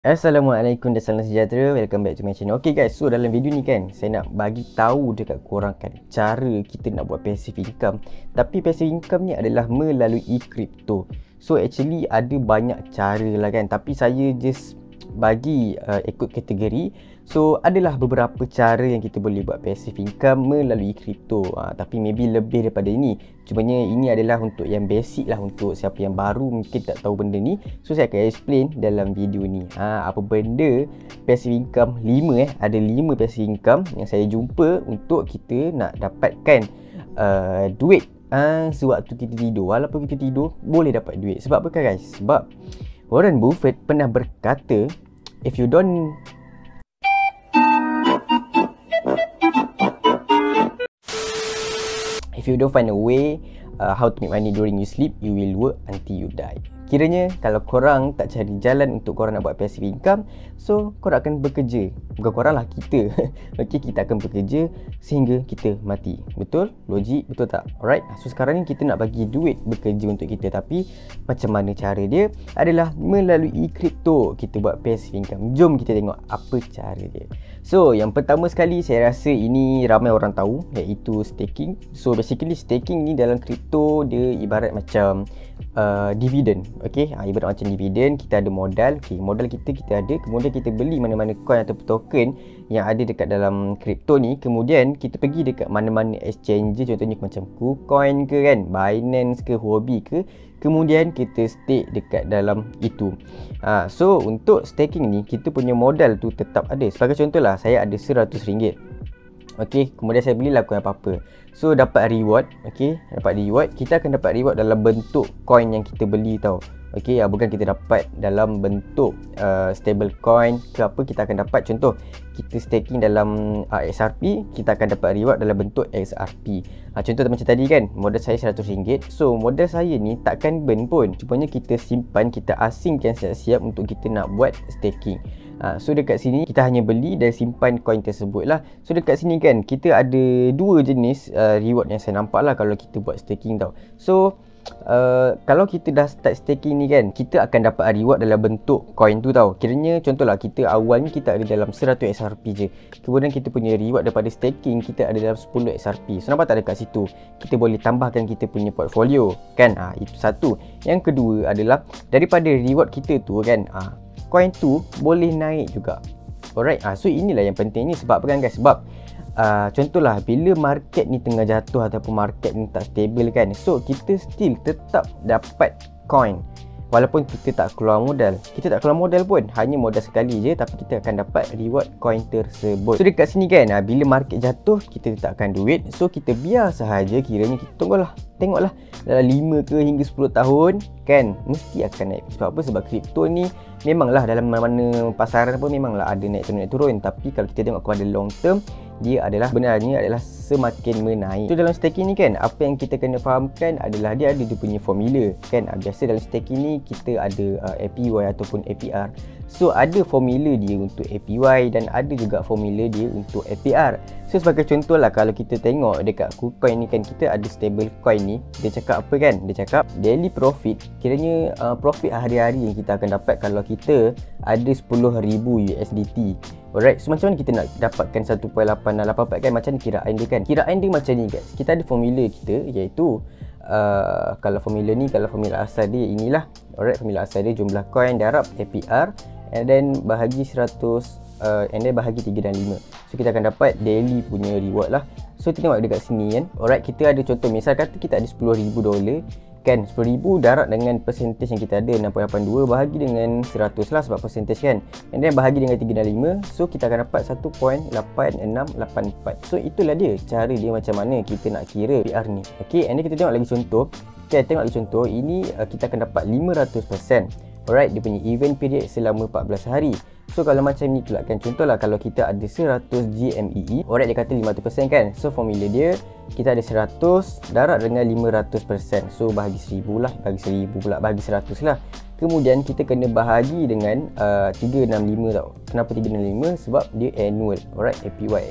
Assalamualaikum dan salam sejahtera. Welcome back to my channel. Okay guys, so dalam video ni kan saya nak bagi tahu dekat korang kan cara kita nak buat passive income. Tapi passive income ni adalah melalui kripto. So actually ada banyak cara lah kan, tapi saya just bagi ikut kategori. So adalah beberapa cara yang kita boleh buat passive income melalui kripto. Tapi maybe lebih daripada ini. Cumanya ini adalah untuk yang basic lah, untuk siapa yang baru mungkin tak tahu benda ni. So saya akan explain dalam video ni apa benda passive income 5 ada 5 passive income yang saya jumpa untuk kita nak dapatkan duit sewaktu kita tidur. Walaupun kita tidur boleh dapat duit. Sebab apa guys? Sebab Warren Buffett pernah berkata, if you don't find a way how to make money during you sleep, you will work until you die. Kiranya kalau korang tak cari jalan untuk korang nak buat passive income, so korang akan bekerja. Bukan korang lah, kita. Okay, kita akan bekerja sehingga kita mati. Betul? Logik? Betul tak? Alright. So sekarang ni kita nak bagi duit bekerja untuk kita. Tapi macam mana cara dia? Adalah melalui kripto kita buat passive income. Jom kita tengok apa cara dia. So yang pertama sekali saya rasa ini ramai orang tahu, iaitu staking. So basically staking ni dalam kripto dia ibarat macam dividen. Okay, ibarat macam dividen. Kita ada modal. Okay, modal kita ada, kemudian kita beli mana-mana coin atau token yang ada dekat dalam kripto ni. Kemudian kita pergi dekat mana-mana exchange, contohnya macam KuCoin ke kan, Binance ke, Huobi ke. Kemudian kita stake dekat dalam itu. So untuk staking ni kita punya modal tu tetap ada. Sebagai contoh lah, saya ada RM100. Okay, kemudian saya belilah coin apa-apa. So dapat reward. Okay, dapat reward. Kita akan dapat reward dalam bentuk coin yang kita beli tau. Okay, bukan kita dapat dalam bentuk stable coin ke apa. Kita akan dapat, contoh kita staking dalam XRP, kita akan dapat reward dalam bentuk XRP. Contoh macam tadi kan, modal saya RM100. So modal saya ni takkan burn pun. Cumanya kita simpan, kita asingkan siap-siap untuk kita nak buat staking. So dekat sini kita hanya beli dan simpan coin tersebut lah. So dekat sini kan kita ada dua jenis reward yang saya nampak lah kalau kita buat staking tau. So kalau kita dah start staking ni kan, kita akan dapat reward dalam bentuk coin tu tau. Kiranya contohlah kita awalnya kita ada dalam 100 XRP je. Kemudian kita punya reward daripada staking kita ada dalam 10 XRP. So nampak tak dekat situ? Kita boleh tambahkan kita punya portfolio kan. Itu satu. Yang kedua adalah daripada reward kita tu kan, coin tu boleh naik juga. Alright. So inilah yang penting ni. Sebab apa kan guys? Sebab contohlah bila market ni tengah jatuh ataupun market ni tak stable kan, so kita still tetap dapat coin walaupun kita tak keluar modal. Kita tak keluar modal pun, hanya modal sekali je, tapi kita akan dapat reward coin tersebut. So dekat sini kan, bila market jatuh kita letakkan duit. So kita biar sahaja, kiranya kita tengoklah dalam 5 ke hingga 10 tahun kan, mesti akan naik. Sebab apa? Sebab kripto ni memanglah dalam mana-mana pasaran pun memanglah ada naik turun. Tapi kalau kita tengok kepada long term, dia benarnya adalah semakin menaik. So dalam staking ni kan, apa yang kita kena fahamkan adalah dia ada dia punya formula kan. Biasa dalam staking ni kita ada APY ataupun APR. So ada formula dia untuk APY dan ada juga formula dia untuk APR. So sebagai contoh lah, kalau kita tengok dekat KuCoin ni kan, kita ada stable coin ni. Dia cakap apa kan? Dia cakap daily profit, kiranya profit hari-hari yang kita akan dapat kalau kita ada 10,000 USDT. Alright, so macam mana kita nak dapatkan 1.884 kan? Macam ni kiraan dia kan. Kiraan dia macam ni guys. Kita ada formula kita, iaitu kalau formula asal dia inilah. Alright, formula asal dia jumlah coin darab APR and then bahagi 100 and then bahagi 3 dan 5. So kita akan dapat daily punya reward lah. So kita tengok dekat sini kan. Alright, kita ada contoh, misal kata kita ada $10,000 kan, 10,000 darab dengan percentage yang kita ada 6.82 bahagi dengan 100 lah sebab percentage kan, and then bahagi dengan 3 dan 5. So kita akan dapat 1.8684. So itulah dia cara dia macam mana kita nak kira PR ni. Okay, and then kita tengok lagi contoh. Okay, tengok lagi contoh. Ini kita akan dapat 500%. Alright, dia punya event period selama 14 hari. So kalau macam ni pula kan, contohlah kalau kita ada 100 GMEE, alright, dia kata 500% kan. So formula dia, kita ada 100 darab dengan 500%. So bahagi 1000 lah, bahagi 100 lah. Kemudian kita kena bahagi dengan 365 tau. Kenapa 365? Sebab dia annual. Alright, APY.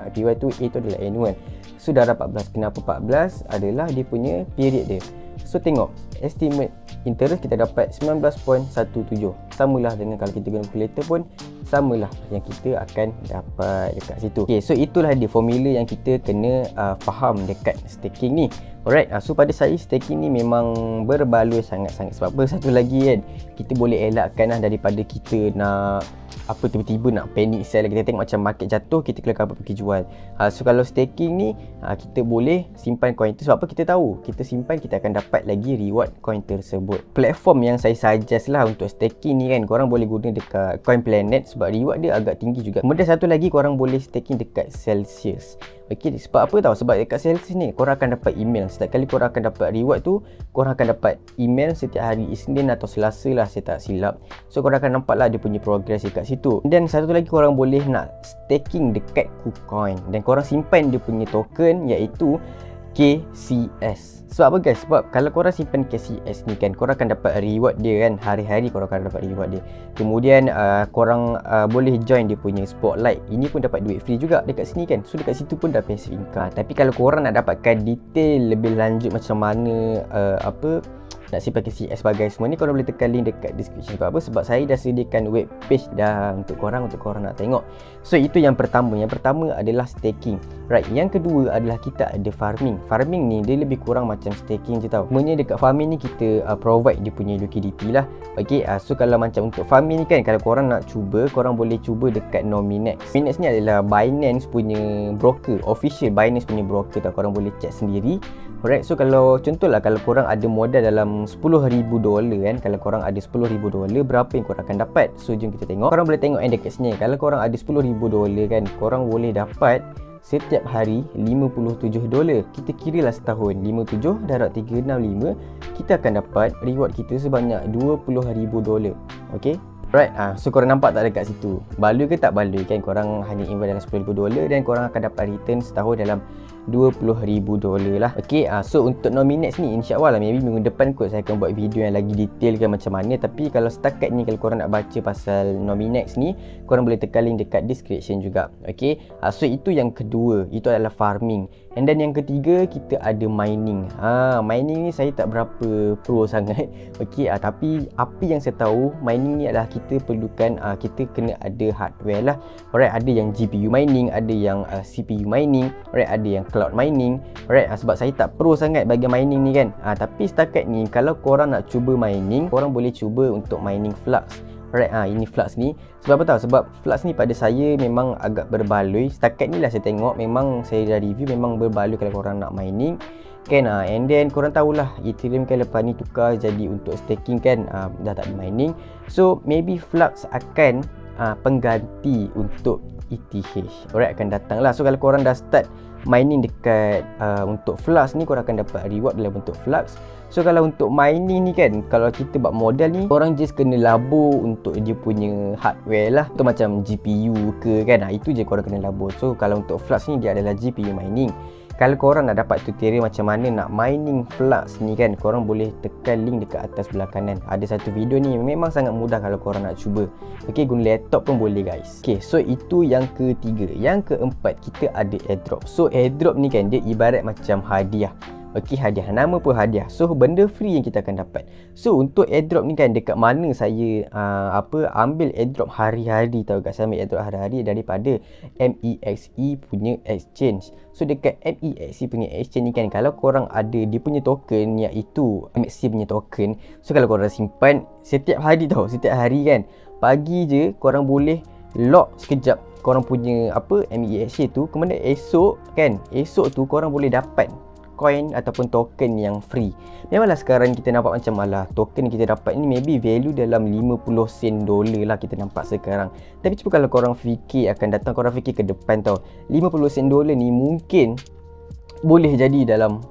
APY tu, A tu adalah annual. So darab 14. Kenapa 14? Adalah dia punya period dia. So tengok estimate interest kita dapat 19.17. Samalah dengan kalau kita guna calculator pun samalah yang kita akan dapat dekat situ. Okay, so itulah dia formula yang kita kena faham dekat staking ni. Alright, so pada saya staking ni memang berbaloi sangat-sangat. Sebab apa? Satu lagi kan, kita boleh elakkan daripada kita nak tiba-tiba nak panic sell. Kita tengok macam market jatuh, kita keluar kapal pergi jual. So kalau staking ni kita boleh simpan coin tu. Sebab apa? Kita tahu kita simpan, kita akan dapat lagi reward coin tersebut. Platform yang saya suggest lah untuk staking ni kan, korang boleh guna dekat Coin Planet sebab reward dia agak tinggi juga. Kemudian satu lagi, korang boleh staking dekat Celsius. Okay, sebab apa tahu? Sebab dekat Celsius ni korang akan dapat email. Setiap kali korang akan dapat reward tu, korang akan dapat email setiap hari Isnin atau Selasa lah, saya tak silap. So korang akan nampak lah dia punya progress dekat situ. Dan satu lagi, korang boleh nak staking dekat KuCoin dan korang simpan dia punya token iaitu KCS. Sebab apa guys? Sebab kalau korang simpan KCS ni kan, korang akan dapat reward dia kan. Hari-hari korang akan dapat reward dia. Kemudian korang boleh join dia punya spotlight. Ini pun dapat duit free juga dekat sini kan. So dekat situ pun dah passive income. Tapi kalau korang nak dapatkan detail lebih lanjut macam mana nak simpan KCS sebagai semua ni, korang boleh tekan link dekat description. Sebab apa? Sebab saya dah sediakan web page dah untuk korang nak tengok. So itu yang pertama. Yang pertama adalah staking. Right, yang kedua adalah kita ada farming. Farming ni dia lebih kurang macam staking je tau. Sebenarnya dekat farming ni kita provide dia punya liquidity lah. Okay, so kalau macam untuk farming ni kan, kalau korang nak cuba, korang boleh cuba dekat Nominex. Nominex ni adalah Binance punya broker, official Binance punya broker tau. Korang boleh check sendiri. Alright, so kalau contohlah kalau korang ada modal dalam $10,000 kan, kalau korang ada $10,000, berapa yang korang akan dapat? So jom kita tengok. Korang boleh tengok yang dekat sini. Kalau korang ada $10,000 kan, korang boleh dapat setiap hari $57. Kita kiralah setahun 57 darab 365, kita akan dapat reward kita sebanyak $20,000. Okay, right, so korang nampak tak dekat situ? Baloi ke tak baloi kan? Korang hanya invest dalam $10,000 dan korang akan dapat return setahun dalam $20,000 lah. Okay, so untuk Nominex ni insya-Allah lah, maybe minggu depan kot saya akan buat video yang lagi detail kan macam mana. Tapi kalau setakat ni, kalau korang nak baca pasal Nominex ni, korang boleh tekan link dekat description juga. Okay, so itu yang kedua, itu adalah farming. And then yang ketiga, kita ada mining. Mining ni saya tak berapa pro sangat. Okay, tapi apa yang saya tahu, mining ni adalah kita perlukan, kita kena ada hardware lah. Alright, ada yang GPU mining, ada yang CPU mining, alright, ada yang cloud mining. Alright, sebab saya tak pro sangat bagi mining ni kan. Tapi setakat ni, kalau korang nak cuba mining, korang boleh cuba untuk mining Flux. Alright, ini Flux ni. Sebab apa tahu? Sebab Flux ni pada saya memang agak berbaloi. Setakat ni lah saya tengok, memang saya dah review, memang berbaloi kalau korang nak mining kan. And then korang tahulah Ethereum kan lepas ni tukar jadi untuk staking kan, dah tak ada mining. So maybe Flux akan pengganti untuk ETH. Alright, akan datang lah. So kalau korang dah start mining dekat untuk Flux ni, korang akan dapat reward dalam bentuk Flux. So kalau untuk mining ni kan, kalau kita buat modal ni, korang just kena labur untuk dia punya hardware lah. Itu macam GPU ke kan, itu je korang kena labur. So kalau untuk Flux ni, dia adalah GPU mining. Kalau korang nak dapat tutorial macam mana nak mining Flux ni kan, korang boleh tekan link dekat atas belah kanan. Ada satu video ni, memang sangat mudah kalau korang nak cuba. Okay, guna laptop pun boleh guys. Okay, so itu yang ketiga. Yang keempat, kita ada airdrop. So airdrop ni kan, dia ibarat macam hadiah. Okey, hadiah. Nama pun hadiah. So benda free yang kita akan dapat. So untuk airdrop ni kan, dekat mana saya ambil airdrop hari-hari tahu kat. Saya ambil airdrop hari-hari daripada MEXC punya exchange. So dekat MEXC punya exchange ni kan, kalau korang ada dia punya token iaitu MEXC punya token. So kalau korang simpan setiap hari tahu, setiap hari kan, pagi je korang boleh lock sekejap korang punya MEXC tu. Kemudian esok kan, esok tu korang boleh dapat coin ataupun token yang free. Memanglah sekarang kita nampak macam token kita dapat ni maybe value dalam 50 sen dolar lah kita nampak sekarang. Tapi cuba kalau korang fikir akan datang, korang fikir ke depan tau, 50 sen dolar ni mungkin boleh jadi dalam,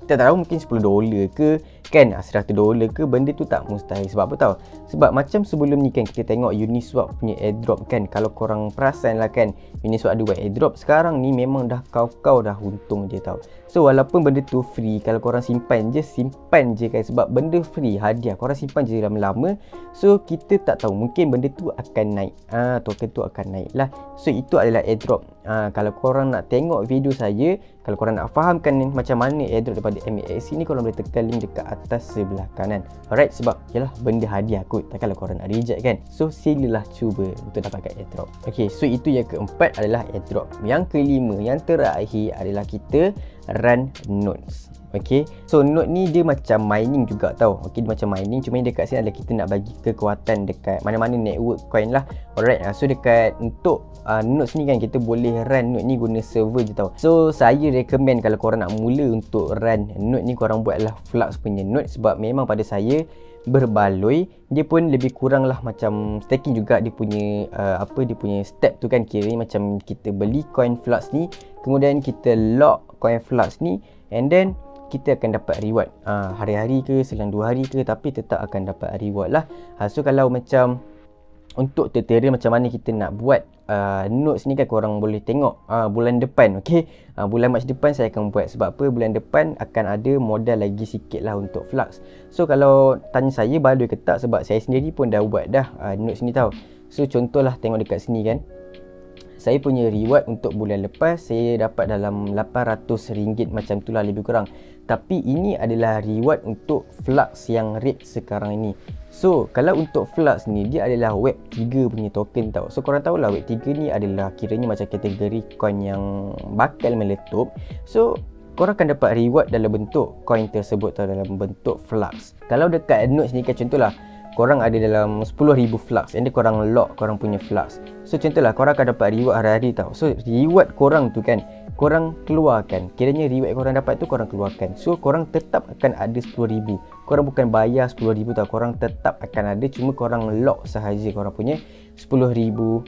kita tak tahu, mungkin $10 ke kan, $100 ke. Benda tu tak mustahil. Sebab apa tahu? Sebab macam sebelum ni kan, kita tengok Uniswap punya airdrop kan. Kalau korang perasan lah kan, Uniswap ada buat airdrop. Sekarang ni memang dah kau dah untung je tau. So walaupun benda tu free, kalau korang simpan je kan. Sebab benda free, hadiah, korang simpan je lama-lama. So kita tak tahu, mungkin benda tu akan naik, token tu akan naik lah. So itu adalah airdrop. Kalau korang nak tengok video saya, kalau korang nak fahamkan macam mana airdrop daripada MAXC ni, korang boleh tekan link dekat atas sebelah kanan. Alright, sebab yalah benda hadiah kot, takkanlah korang nak reject kan. So silalah cuba untuk dapatkan airdrop. Okay, so itu yang keempat adalah airdrop. Yang kelima, yang terakhir adalah kita run nodes. Okay, so node ni dia macam mining juga tau. Okay, dia macam mining, cuma dekat sini adalah kita nak bagi kekuatan dekat mana-mana network coin lah. Alright, so dekat untuk nodes ni kan, kita boleh run node ni guna server je tau. So saya recommend kalau korang nak mula untuk run node ni, korang buatlah Flux punya node. Sebab memang pada saya berbaloi, dia pun lebih kurang lah macam staking juga. Dia punya dia punya step tu kan, kiranya macam kita beli coin Flux ni, kemudian kita lock coin Flux ni, and then kita akan dapat reward hari-hari ke, selang 2 hari ke, tapi tetap akan dapat reward lah. So kalau macam untuk tutorial macam mana kita nak buat nodes ni kan, korang boleh tengok bulan depan. Okay, bulan Mac depan saya akan buat. Sebab apa, bulan depan akan ada modal lagi sikit lah untuk Flux. So kalau tanya saya baloi ke tak, sebab saya sendiri pun dah buat dah nodes ni tau. So contohlah, tengok dekat sini kan, saya punya reward untuk bulan lepas saya dapat dalam RM800 macam tu lah lebih kurang. Tapi ini adalah reward untuk Flux yang rate sekarang ini. So kalau untuk Flux ni, dia adalah web 3 punya token tau. So korang tahulah web 3 ni adalah kiranya macam kategori coin yang bakal meletup. So korang akan dapat reward dalam bentuk coin tersebut atau dalam bentuk Flux. Kalau dekat nodes ni kan, contohlah korang ada dalam 10,000 Flux, and then korang lock korang punya Flux. So contohlah, korang akan dapat reward hari-hari tau. So reward korang tu kan, korang keluarkan, kiranya reward yang korang dapat tu korang keluarkan. So korang tetap akan ada 10,000. Korang bukan bayar 10,000 tau, korang tetap akan ada, cuma korang lock sahaja korang punya 10,000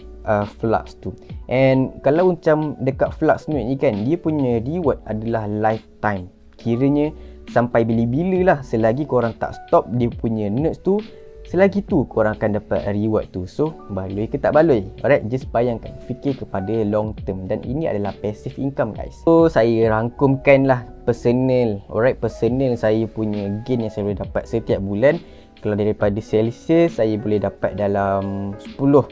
Flux tu. And kalau macam dekat Flux node ni kan, dia punya reward adalah lifetime. Kiranya sampai bila-bila lah, selagi korang tak stop dia punya nodes tu, selagi tu korang akan dapat reward tu. So baloi ke tak baloi? Alright, just bayangkan, fikir kepada long term. Dan ini adalah passive income guys. So saya rangkumkan lah personal, alright, personal saya punya gain yang saya boleh dapat setiap bulan. Kalau daripada Celsius, saya boleh dapat dalam $10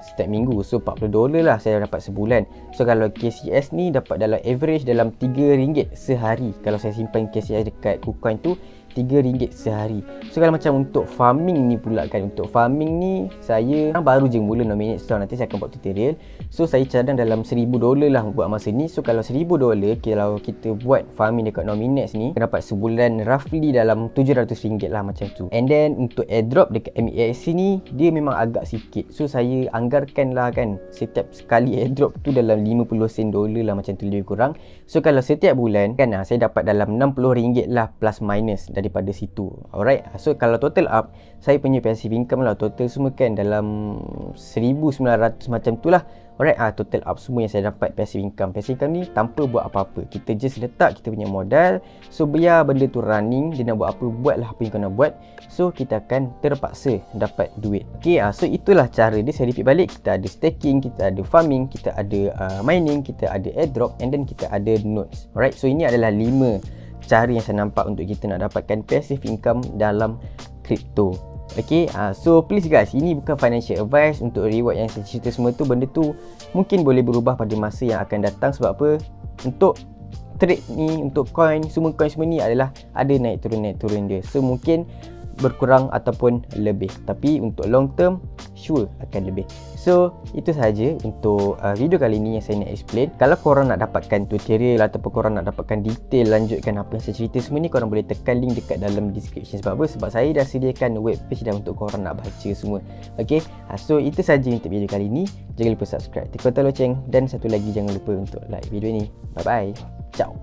setiap minggu. So $40 lah saya dapat sebulan. So kalau KCS ni dapat dalam average dalam RM3 sehari. Kalau saya simpan KCS dekat KuCoin tu RM3 sehari. So kalau macam untuk farming ni pula kan, untuk farming ni saya baru je mula nominate, so nanti saya akan buat tutorial. So saya cadang dalam $1,000 lah buat masa ni. So kalau $1,000, kalau kita buat farming dekat nominate ni, dapat sebulan roughly dalam RM700 lah macam tu. And then untuk airdrop dekat MAXC ni, dia memang agak sikit. So saya anggarkan lah kan, setiap sekali airdrop tu dalam 50 sen dolar lah macam tu lebih kurang. So kalau setiap bulan kan, saya dapat dalam RM60 lah plus minus daripada situ. Alright, so kalau total up, saya punya passive income lah total semua kan dalam 1,900 macam tu lah. Alright, total up semua yang saya dapat passive income. Passive income ni tanpa buat apa-apa, kita just letak kita punya modal. So biar benda tu running, dia nak buat apa, buatlah apa yang kau nak buat. So kita akan terpaksa dapat duit. Okay, so itulah cara dia. Saya repeat balik, kita ada staking, kita ada farming, kita ada mining, kita ada airdrop, and then kita ada nodes. Alright, so ini adalah 5 cara yang saya nampak untuk kita nak dapatkan passive income dalam crypto. Okay, so please guys, ini bukan financial advice. Untuk reward yang saya cerita semua tu, benda tu mungkin boleh berubah pada masa yang akan datang. Sebab apa, untuk trade ni, untuk coin semua ni adalah ada naik turun dia. So mungkin berkurang ataupun lebih, tapi untuk long term sure akan lebih. So itu sahaja untuk video kali ni yang saya nak explain. Kalau korang nak dapatkan tutorial ataupun korang nak dapatkan detail lanjutkan apa yang saya cerita semua ni, korang boleh tekan link dekat dalam description. Sebab apa? Sebab saya dah sediakan web page dah untuk korang nak baca semua. Okay, so itu sahaja untuk video kali ni. Jangan lupa subscribe, tekan tombol loceng, dan satu lagi jangan lupa untuk like video ni. Bye bye, ciao.